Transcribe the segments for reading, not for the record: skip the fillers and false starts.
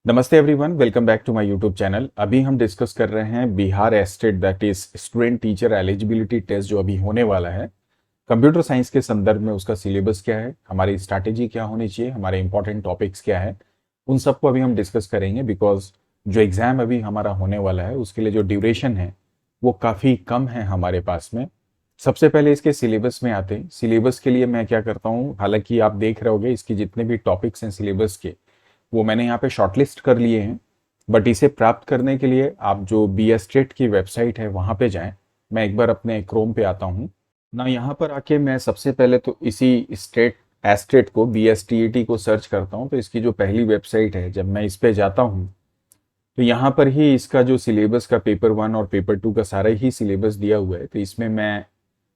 नमस्ते everyone, welcome back to my YouTube channel. अभी हम डिस्कस कर रहे हैं Bihar STET that is student teacher eligibility test जो अभी होने वाला है। कंप्यूटर साइंस के संदर्भ में उसका सिलेबस क्या है, हमारी स्ट्रैटेजी क्या होनी चाहिए, हमारे इंपॉर्टेंट टॉपिक्स क्या है, उन सबको अभी हम डिस्कस करेंगे। बिकॉज जो एग्जाम अभी हमारा होने वाला है उसके लिए जो ड्यूरेशन है वो काफ़ी कम है हमारे पास में। सबसे पहले इसके सिलेबस में आते हैं। सिलेबस के लिए मैं क्या करता हूँ, हालांकि आप देख रहे होगे इसके जितने भी टॉपिक्स हैं सिलेबस के वो मैंने यहाँ पे शॉर्टलिस्ट कर लिए हैं। बट इसे प्राप्त करने के लिए आप जो बी एस्टेट की वेबसाइट है वहाँ पे जाएं। मैं एक बार अपने क्रोम पे आता हूँ ना। यहाँ पर आके मैं सबसे पहले तो इसी स्टेट एस्टेट को BSTET को सर्च करता हूँ। तो इसकी जो पहली वेबसाइट है, जब मैं इस पे जाता हूँ तो यहाँ पर ही इसका जो सिलेबस का पेपर 1 और पेपर 2 का सारा ही सिलेबस दिया हुआ है। तो इसमें मैं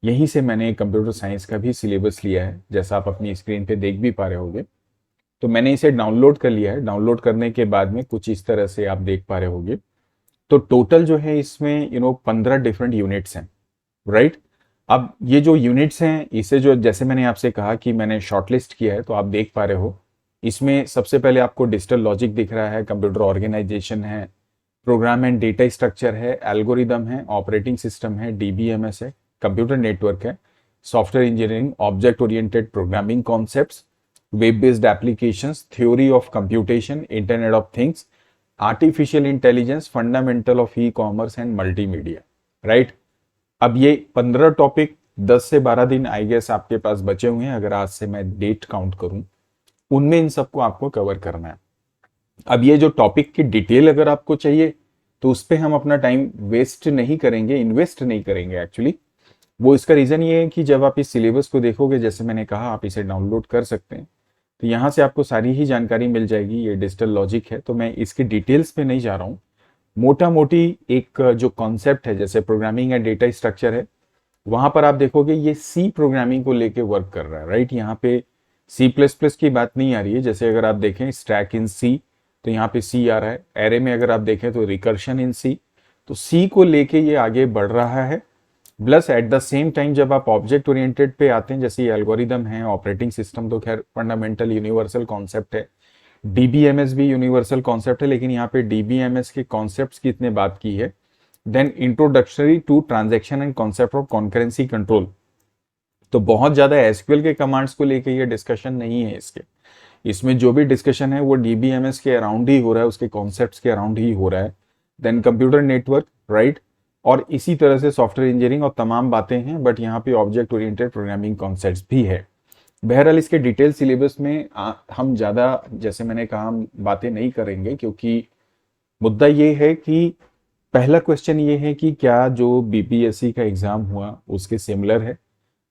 यहीं से मैंने कंप्यूटर साइंस का भी सिलेबस लिया है, जैसा आप अपनी स्क्रीन पे देख भी पा रहे होगे। तो मैंने इसे डाउनलोड कर लिया है। डाउनलोड करने के बाद में कुछ इस तरह से आप देख पा रहे होगे। तो टोटल जो है इसमें 15 डिफरेंट यूनिट्स हैं, राइट। अब ये जो यूनिट्स हैं इसे जो जैसे मैंने आपसे कहा कि मैंने शॉर्टलिस्ट किया है, तो आप देख पा रहे हो इसमें सबसे पहले आपको डिजिटल लॉजिक दिख रहा है, कंप्यूटर ऑर्गेनाइजेशन है, प्रोग्राम एंड डेटा स्ट्रक्चर है, एल्गोरिदम है, ऑपरेटिंग सिस्टम है, DBMS है, कंप्यूटर नेटवर्क है, software engineering, object oriented programming concepts, web based applications, theory of computation, internet of things, artificial intelligence, fundamental of e commerce and multimedia, right. अब ये 15 topic 10 से 12 दिन I guess आपके पास बचे हुए हैं, अगर आज से मैं डेट काउंट करूं। उनमें इन सबको आपको कवर करना है। अब ये जो टॉपिक की डिटेल अगर आपको चाहिए तो उस पर हम अपना टाइम वेस्ट नहीं करेंगे, इन्वेस्ट नहीं करेंगे एक्चुअली। वो इसका रीजन ये है कि जब आप इस सिलेबस को देखोगे, जैसे मैंने कहा आप इसे डाउनलोड कर सकते हैं, तो यहाँ से आपको सारी ही जानकारी मिल जाएगी। ये डिजिटल लॉजिक है तो मैं इसकी डिटेल्स पे नहीं जा रहा हूँ। मोटा मोटी एक जो कॉन्सेप्ट है, जैसे प्रोग्रामिंग एंड डेटा स्ट्रक्चर है, वहां पर आप देखोगे ये सी प्रोग्रामिंग को लेके वर्क कर रहा है, राइट। यहाँ पे C++ की बात नहीं आ रही है। जैसे अगर आप देखें स्टैक इन सी, तो यहाँ पे सी आ रहा है। एरे में अगर आप देखें तो रिकर्शन इन सी, तो सी को लेके ये आगे बढ़ रहा है। Plus at the same time जब आप ऑब्जेक्ट ओरिएंटेड पे आते हैं, जैसे एल्गोरिदम है, ऑपरेटिंग सिस्टम, तो खैर फंडामेंटल यूनिवर्सल कॉन्सेप्ट है। DBMS भी यूनिवर्सल कॉन्सेप्ट है, लेकिन यहाँ पे DBMS के कॉन्सेप्ट्स की इतने बात की है। Then introductory to transaction and concept of concurrency control. तो बहुत ज्यादा एसक्यूएल के कमांड्स को लेके ये डिस्कशन नहीं है इसके। इसमें जो भी डिस्कशन है वो DBMS के अराउंड ही हो रहा है, उसके कॉन्सेप्ट्स के अराउंड ही हो रहा है। Then computer network, right. और इसी तरह से सॉफ्टवेयर इंजीनियरिंग और तमाम बातें हैं। बट यहाँ पे ऑब्जेक्ट ओरिएंटेड प्रोग्रामिंग कॉन्सेप्ट्स भी है। बहरहाल इसके डिटेल सिलेबस में हम ज़्यादा, जैसे मैंने कहा, हम बातें नहीं करेंगे, क्योंकि मुद्दा ये है कि पहला क्वेश्चन ये है कि क्या जो BPSC का एग्जाम हुआ उसके सिमिलर है।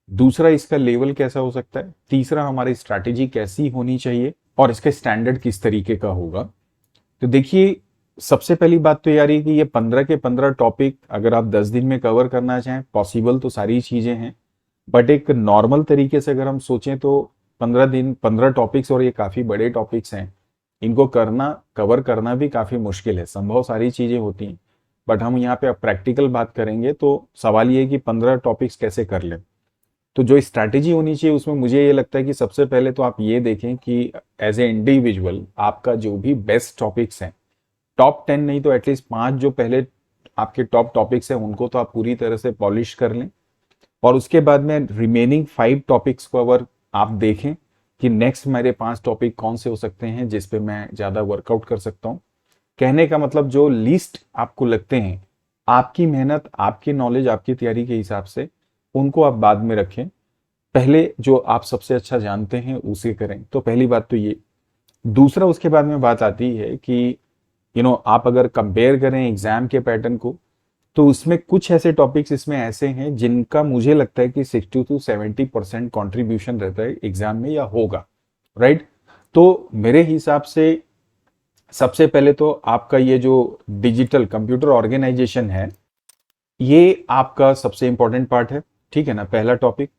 दूसरा, इसका लेवल कैसा हो सकता है। तीसरा, हमारी स्ट्रैटेजी कैसी होनी चाहिए और इसका स्टैंडर्ड किस तरीके का होगा। तो देखिए, सबसे पहली बात तो यार ये कि ये 15 के 15 टॉपिक अगर आप 10 दिन में कवर करना चाहें, पॉसिबल तो सारी चीजें हैं। बट एक नॉर्मल तरीके से अगर हम सोचें तो 15 दिन 15 टॉपिक्स, और ये काफी बड़े टॉपिक्स हैं, इनको कवर करना भी काफी मुश्किल है। संभव सारी चीजें होती हैं, बट हम यहाँ पे अब प्रैक्टिकल बात करेंगे तो सवाल ये है कि 15 टॉपिक्स कैसे कर लें। तो जो स्ट्रैटेजी होनी चाहिए उसमें मुझे ये लगता है कि सबसे पहले तो आप ये देखें कि एज ए इंडिविजुअल आपका जो भी बेस्ट टॉपिक्स हैं, टॉप 10 नहीं तो एटलीस्ट 5 जो पहले आपके टॉप टॉपिक्स हैं उनको तो आप पूरी तरह से पॉलिश कर लें। और उसके बाद में रिमेनिंग 5 टॉपिक्स को अगर आप देखें कि नेक्स्ट मेरे 5 टॉपिक कौन से हो सकते हैं जिस पे मैं ज्यादा वर्कआउट कर सकता हूँ। कहने का मतलब जो लिस्ट आपको लगते हैं, आपकी मेहनत, आपकी नॉलेज, आपकी तैयारी के हिसाब से, उनको आप बाद में रखें। पहले जो आप सबसे अच्छा जानते हैं उसे करें। तो पहली बात तो ये। दूसरा, उसके बाद में बात आती है कि आप अगर कंपेयर करें एग्जाम के पैटर्न को, तो उसमें कुछ ऐसे टॉपिक्स इसमें ऐसे हैं जिनका मुझे लगता है कि 60 to 70% कॉन्ट्रीब्यूशन रहता है एग्जाम में या होगा, राइट। तो मेरे हिसाब से सबसे पहले तो आपका ये जो डिजिटल कंप्यूटर ऑर्गेनाइजेशन है, ये आपका सबसे इंपॉर्टेंट पार्ट है, ठीक है ना, पहला टॉपिक।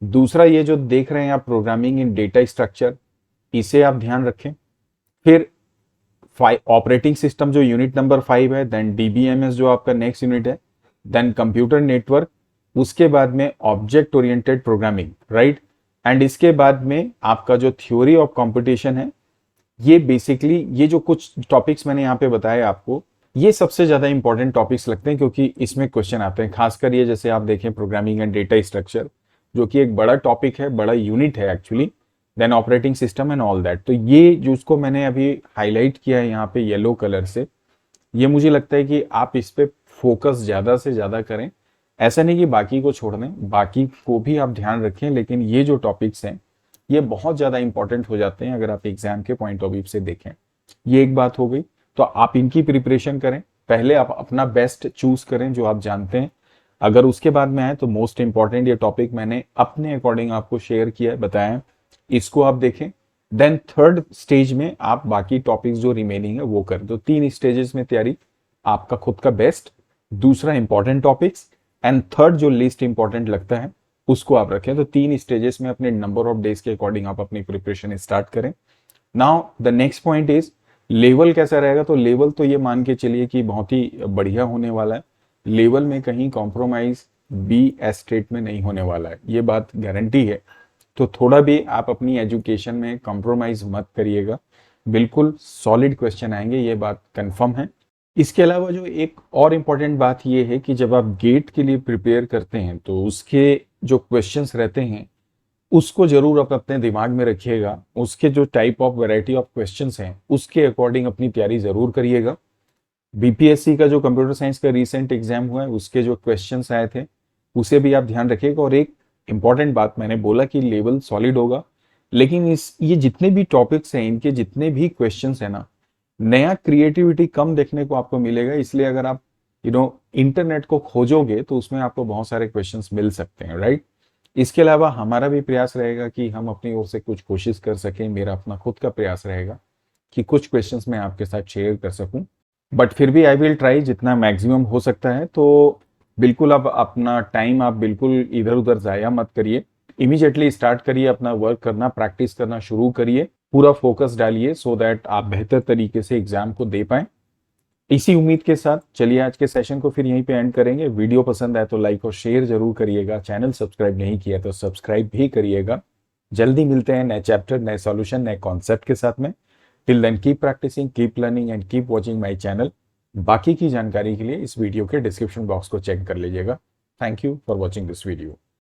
दूसरा, ये जो देख रहे हैं आप प्रोग्रामिंग इन डेटा स्ट्रक्चर, इसे आप ध्यान रखें। फिर ऑपरेटिंग सिस्टम जो यूनिट नंबर 5 है, देन DBMS जो आपका नेक्स्ट यूनिट है, देन कंप्यूटर नेटवर्क, उसके बाद में object oriented programming, right. And इसके बाद में आपका जो थ्योरी ऑफ कंप्यूटेशन है ये बेसिकली ये जो कुछ टॉपिक्स मैंने यहाँ पे बताए आपको, ये सबसे ज्यादा इंपॉर्टेंट टॉपिक्स लगते हैं क्योंकि इसमें क्वेश्चन आते हैं। खासकर ये जैसे आप देखें प्रोग्रामिंग एंड डेटा स्ट्रक्चर, जो कि एक बड़ा टॉपिक है, बड़ा यूनिट है actually, then operating system and all that. तो ये जो उसको मैंने अभी हाईलाइट किया है यहाँ पे येलो कलर से, ये मुझे लगता है कि आप इस पे फोकस ज्यादा से ज्यादा करें। ऐसा नहीं कि बाकी को छोड़ दें, बाकी को भी आप ध्यान रखें, लेकिन ये जो टॉपिक्स हैं ये बहुत ज्यादा इंपॉर्टेंट हो जाते हैं अगर आप एग्जाम के पॉइंट ऑफ व्यू से देखें। ये एक बात हो गई, तो आप इनकी प्रिपरेशन करें। पहले आप अपना बेस्ट चूज करें जो आप जानते हैं। अगर उसके बाद में आए तो मोस्ट इंपॉर्टेंट ये टॉपिक मैंने अपने अकॉर्डिंग आपको शेयर किया है, बताया है, इसको आप देखें। देन थर्ड स्टेज में आप बाकी टॉपिक्स जो रिमेनिंग है वो करें। तो 3 स्टेजेस में तैयारी, आपका खुद का बेस्ट, दूसरा इंपॉर्टेंट टॉपिक्स, एंड थर्ड जो लिस्ट इंपॉर्टेंट लगता है उसको आप रखें। तो 3 स्टेजेस में अपने नंबर ऑफ डेज के अकॉर्डिंग आप अपनी प्रिपरेशन स्टार्ट करें। Now the next point is level कैसा रहेगा। तो लेवल तो ये मान के चलिए कि बहुत ही बढ़िया होने वाला है। लेवल में कहीं कॉम्प्रोमाइज बी एस्टेट में नहीं होने वाला है, ये बात गारंटी है। तो थोड़ा भी आप अपनी एजुकेशन में कॉम्प्रोमाइज मत करिएगा, बिल्कुल सॉलिड क्वेश्चन आएंगे, ये बात कंफर्म है। इसके अलावा जो एक और इम्पॉर्टेंट बात ये है कि जब आप गेट के लिए प्रिपेयर करते हैं तो उसके जो क्वेश्चंस रहते हैं उसको जरूर आप अपने दिमाग में रखिएगा। उसके जो type of variety of questions हैं उसके अकॉर्डिंग अपनी तैयारी जरूर करिएगा। बीपीएससी का जो कंप्यूटर साइंस का रिसेंट एग्जाम हुआ है उसके जो क्वेश्चंस आए थे उसे भी आप ध्यान रखिएगा। और एक इंपॉर्टेंट बात मैंने बोला कि लेवल सॉलिड होगा, लेकिन ये जितने भी टॉपिक्स हैं इनके जितने भी क्वेश्चंस है ना, नया क्रिएटिविटी कम देखने को आपको मिलेगा। इसलिए अगर आप इंटरनेट को खोजोगे तो उसमें आपको बहुत सारे क्वेश्चंस मिल सकते हैं, राइट। इसके अलावा हमारा भी प्रयास रहेगा कि हम अपनी ओर से कुछ कोशिश कर सकें। मेरा अपना खुद का प्रयास रहेगा कि कुछ क्वेश्चंस मैं आपके साथ शेयर कर सकूं, बट फिर भी आई विल ट्राई जितना मैक्सिमम हो सकता है। तो बिल्कुल आप अपना टाइम आप बिल्कुल इधर उधर जाया मत करिए, इमीडिएटली स्टार्ट करिए अपना वर्क करना, प्रैक्टिस करना शुरू करिए, पूरा फोकस डालिए सो दैट आप बेहतर तरीके से एग्जाम को दे पाएं। इसी उम्मीद के साथ चलिए आज के सेशन को फिर यहीं पे एंड करेंगे। वीडियो पसंद आए तो लाइक और शेयर जरूर करिएगा, चैनल सब्सक्राइब नहीं किया तो सब्सक्राइब भी करिएगा। जल्दी मिलते हैं नए चैप्टर, नए सॉल्यूशन, नए कॉन्सेप्ट के साथ में। Till then keep practising, keep learning and keep watching my channel. बाकी की जानकारी के लिए इस वीडियो के डिस्क्रिप्शन बॉक्स को चेक कर लीजिएगा। Thank you for watching this video.